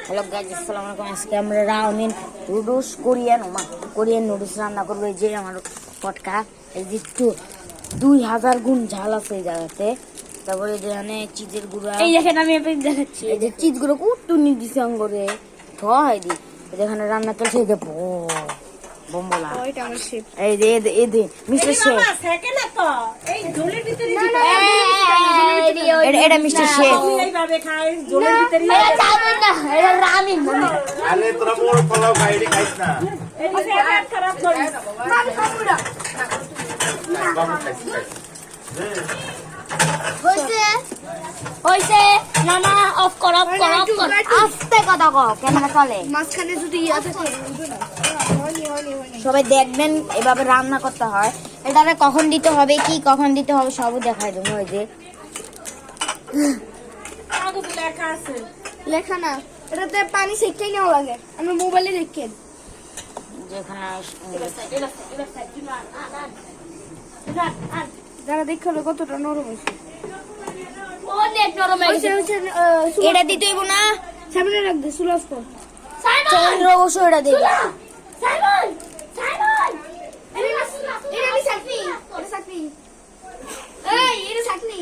Hello guys, আসসালামু আলাইকুম। আজকে আমরা রামেন নুডলস কোরিয়ান নুডলস রান্না করবো। এই যে আমার পটকা, এই যে 2000 গুণ ঝাল আছে এই জায়গাতে। তারপরে যেখানে চিজের গুঁড়া, এই দেখেন আমি আপনাকে দেখাচ্ছি। এই যে চিজ গুঁড়ো কুটুনি দিছে করে হয় দি। যেখানে রান্না চলছে এই যে বোম্বলা, ওইটা আমার শেফ। এই যে মিস্টার শেফ, এই ঝোলের ভিতরে এটা মিস্টার শেফ। এইভাবে খায় ঝোলের ভিতরে। এটা রামেন আরে তোরা মোর ফলাও গাইডি খাইছ না। এটা পেট খারাপ করে। আমি খাবো না। বাবা খাইছ খাইছ। হইছে না না, অফ কর আস্তে কথা কও, ক্যামেরা চলে। মাঝখানে যদি ইয়া থাকে সবাই দেখবেন এভাবে রান্না করতে হয়। এটারে কখন দিতে হবে, কি কখন দিতে হবে সবও দেখাই দেবো। ওই যে কাগজে লেখা আছে। লেখা না, এটাতে পানি সেকতেই নেওয়া লাগে। আমি মোবাইলে দেখেন যেখানে যারা দেখে হলো কতটা নরম হয়েছে। অনেক নরম এটা দিতে হইব না। সামনে রাখ দে সুলাস কর। চন্দ্র বসু এটা দিবে। এটা আমি চাটনি। এটা চাটনি। এই এটা চাটনি।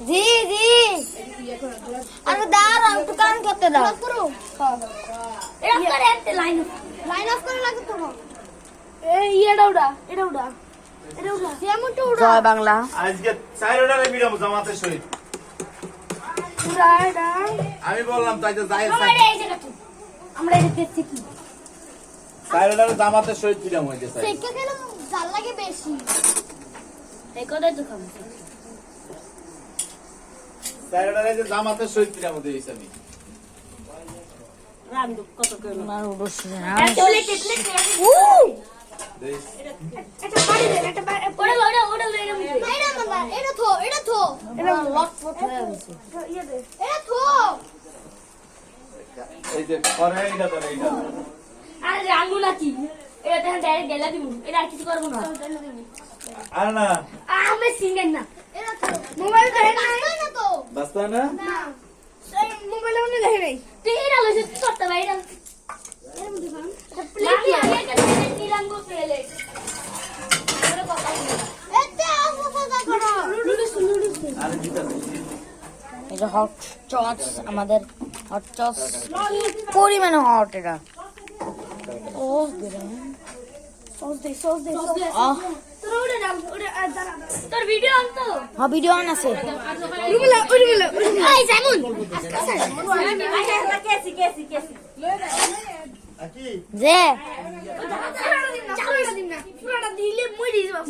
জি জি, আমি দাঁড়াও, একটু কাম করতে দাও। করো। এটা করে একটা লাইন লাইন অফ করে লাগে তো। এই এটা উড়া। যেমনটা উড়া। জয় বাংলা। আজকে চাইরোডারে বিরাম জামাতে শহীদ। উড়া এটা। আমি বললাম তাই যে যাই আমরা এটা দেখছি কি? চাইরোডারে জামাতে শহীদ বিরাম হয়ে গেছে। সেকে গেলে জাল লাগে বেশি। এই কথাই তো খাবো। চাইরোডারে যে জামাতে শহীদ বিরাম দিয়েছি আমি। রান্দু কত করে? আমার উড়ছে না। দেশ এটা পানি দে, এটা ওটা লই না মুখে। এটা থো। এটা লটপট হয়ে গেছে। ইয়ে দে। এটা থো। এই যে করে এইটা ধরে এইটা। আরে আঙ্গুলা কি এটা দেখেন ডাইরেক্ট গেলা দিব এটা আর কিছু করব না আর না আমি সিঙ্গেল না এটা থো। মোবাইল দেখে নাই না তো। বাস্তা না না। এই মোবাইলে মনে দেখে নাই। তুই এটা লইছিস করতে ভাই এটা এর মধ্যে খান। প্লেট আগে একটা নিরাঙ্গ প্লেট এটা কথা বলি এতে আমু কথা করো। নুডলস। আর দিতা এই যে হট চস, আমাদের হট চস পরিমাণে হট। এটা ও সস দে। আহ, তোর ওটা দাও। ওটা দাঁড়া। তোর ভিডিও অন তো হ্যাঁ ভিডিও অন আছে। রুমেলা। এই জামুন কেসি। কি যে চামড়া দিন না। পুরোটা দিলে মরি যাব।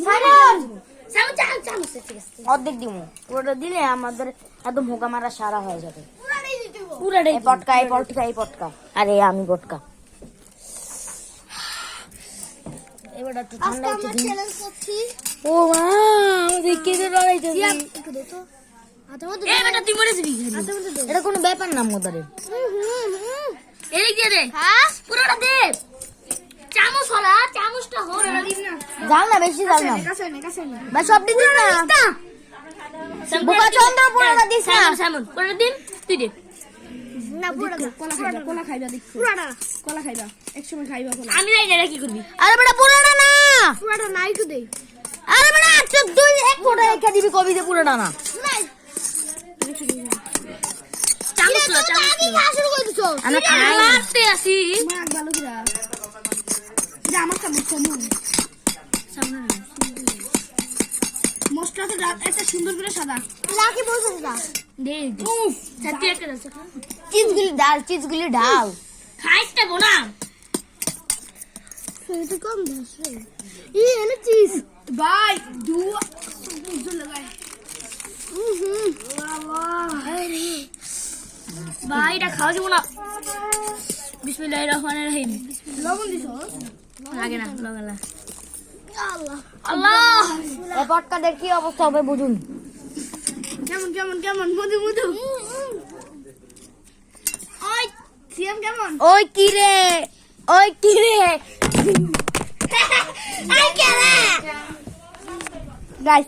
জামুন চামুন ঠিক আছে অর্ধেক দিব, পুরোটা দিলে আমাদের একদম হোকা মারা সারা হয়ে যাবে। পুরোটাই দিতে হবে। পুরাটাই এই পটকা আরে আমি পটকা। এবার একটু ঠান্ডা আজকে হচ্ছে আমরা চ্যালেঞ্জ করছি। ও মা, আমাদের কেটে লড়াইতে জিয়া একটু দে তো। হাতের মধ্যে এই বেটা তুই মরে যাবি হাতের মধ্যে দে। এটা কোনো ব্যাপার না মোদারে। এদিক দিয়ে দে হ্যাঁ? পুরোটা দে চামচ হলা চামচটা হল পুরোটা দিন না। জাল না, বেশি জাল না কাছে নে। ভাই, সব দিন না। বোকা চন্দ্র পুরোটা দিস না। সামন পুরোটা দিন তুই দে না পুরোটা কলা খাইবা দেখ। পুরোটা কলা খাইবা। একসময় খাইবা কলা। আমি জানি না কি করবি আরে বেটা পুরোটা না। পুরোটা না একটু দে। আরে বেটা তুই এক ফোঁটা রেখে দিবি, কবি যে পুরোটা না। নাই। চামচ লো আমি না শুরু করে দিছো। আমরা খাই মারতে আসি মাগ ভালো কিরা। যা আমার কাছে কমন। মশলাটা একটা সুন্দর করে সাদা। লাকি বলছিস না। দে চাটি একটা আছে চিজগুলি ঢাল। খাইতে বোনা এটা কম দাস রে। এনে চিজ ভাই বুঝ লাগাই। ভাই এটা খাওয়া যাবো না বিসমিল্লাহির রহমানির রহিম লবণ দিছো? লাগে না লাগলা আল্লাহ। আল্লাহ এই পটকাদের কি অবস্থা হবে বুঝুন। কেমন মধু। ওই সিএম কেমন? ওই কি রে আই কেরে। গাইস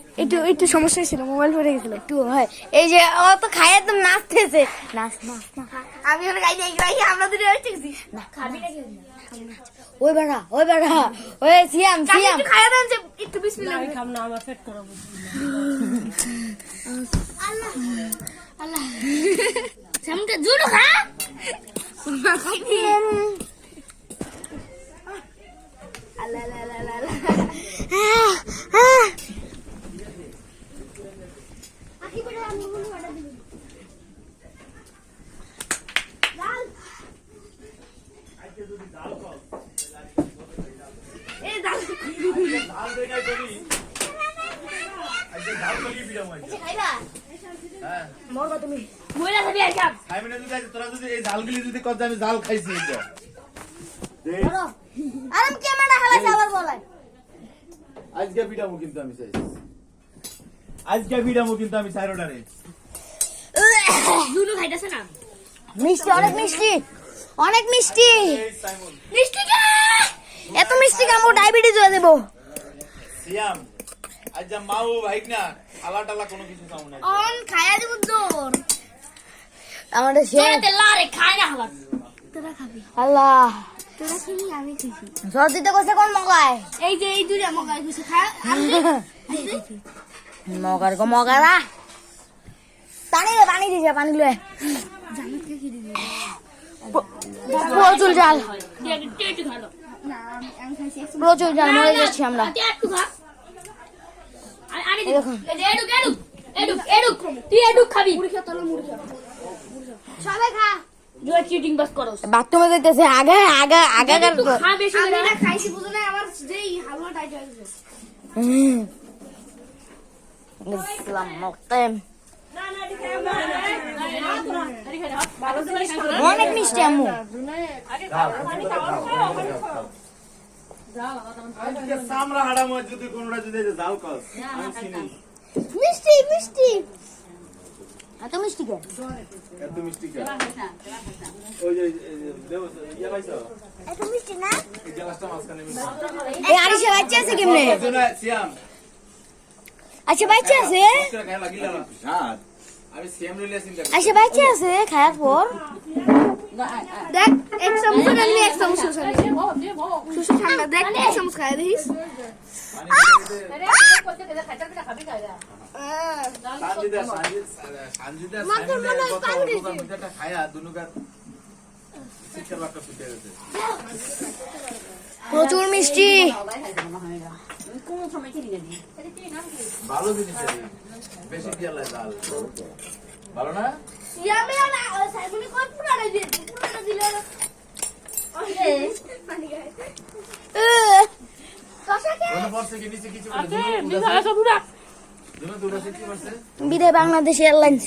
একটু সমস্যা ছিল, মোবাইল পড়ে গেছিল। একটু হয় এই যে ও তো খায় একদম নাচতেছে, নাচ নাচ না। আমি ওর গাই গাই আমরা দুটো হইতেছি। খাবি নাকি? ওই বেড়া ওই সিয়াম সিয়াম একটু খাইয়া দেন যে একটু বিসমিল্লাহ। সামনে জুড়ো খা। আল্লাহ লা লা লা লা। আকি পড়ে আমি বলি অর্ডার দিবি। এই দাও। ঝাল দেই নাই তুমি আজকে ঝাল কলি পিড়াম হইছে খাইবা? হ্যাঁ মরবা তুমি। মহিলা খাবি আর কাপ। খাইমিনা যদি আজ তোরা যদি এই ঝালগুলি যদি কত আমি ঝাল খাইছি তো দেই আরাম ক্যামেরা হালাইছে আবার বলাই। আজকে পিড়ামু কিন্তু আমি চাই আজকে পিড়ামু কিন্তু আমি সাইরোডারে জুড়ো খাইতেছে না। মিষ্টি অনেক মিষ্টি অনেক মিষ্টি এই সাইমন মিষ্টি কে? এত মিষ্টি কামো ডায়াবেটিস হয়ে দেবো। সিয়াম আজ যা মাও ভাইক না আলা টালা কোনো কিছু চাও না অন খাইয়া দিব তোর। আমাদের সে তোরা তেল আরে খাই না হালাত। তোরা খাবি। আল্লাহ তোরা খাবি আমি খাইছি। সর্দিতে কইছে কোন মগায় এই যে এই দুইটা মগাই কইছে খা। মগার গো মগারা পানি দিছে পানি লয়ে জানুকে কি দিবি? প্রচুর জাল একটু খালো। না আমি খাইছি। প্রচুর জাল মরে যাচ্ছি আমরা। একটু খা। আরে এই দেখুন। এডুক তুই এডুক খাবি। মুড়ি খা তোর মুড়ি খা। সবাই খা। জুয়া চিটিং বাস করস। বাথরুমে যাইতেছে আগাগার তুই খা বেশি আমি করে। না খাইছি বুঝো না আমার যেই হালুয়া টাইট হয়ে গেছে। ইসলাম মকতেম অনেক মিষ্টি আম্মু। আজকে সামরা হাড়া মত যদি কোনটা যদি এই যে ঝাল কস আমি চিনি মিষ্টি মিষ্টি। এত মিষ্টি কে এত মিষ্টি কে ওই যে দেব ইয়া পাইছো এত মিষ্টি না? এই গ্লাসটা মাঝখানে মিষ্টি এই আরিশা বাচ্চা আছে কেমনে? শোনা সিয়াম আচ্ছা বাচ্চা আছে তোরা খাই লাগিলা না স্বাদ আমি সিয়াম লইলে চিন্তা করি আচ্ছা বাচ্চা আছে খায়ার পর দেখ এক চামচ আমি এক চামচ সুসু ঠান্ডা দেখ এক চামচ খাই দেখিস। সানজিদা খায়া দুনুকার শিক্ষার বাক্য ফুটে গেছে প্রচুর মিষ্টি ভালো জিনিস বেশি দিয়ে জাল ভালো না ইয়ামে না সাইমনি কোন পুরাটা দিয়ে পুরাটা দিলে ওকে পানি খাই কষাকে কোন পড়ছে কি নিচে কিছু বলে দুনো দুনো কি পড়ছে বিদায় বাংলাদেশ এয়ারলাইন্স।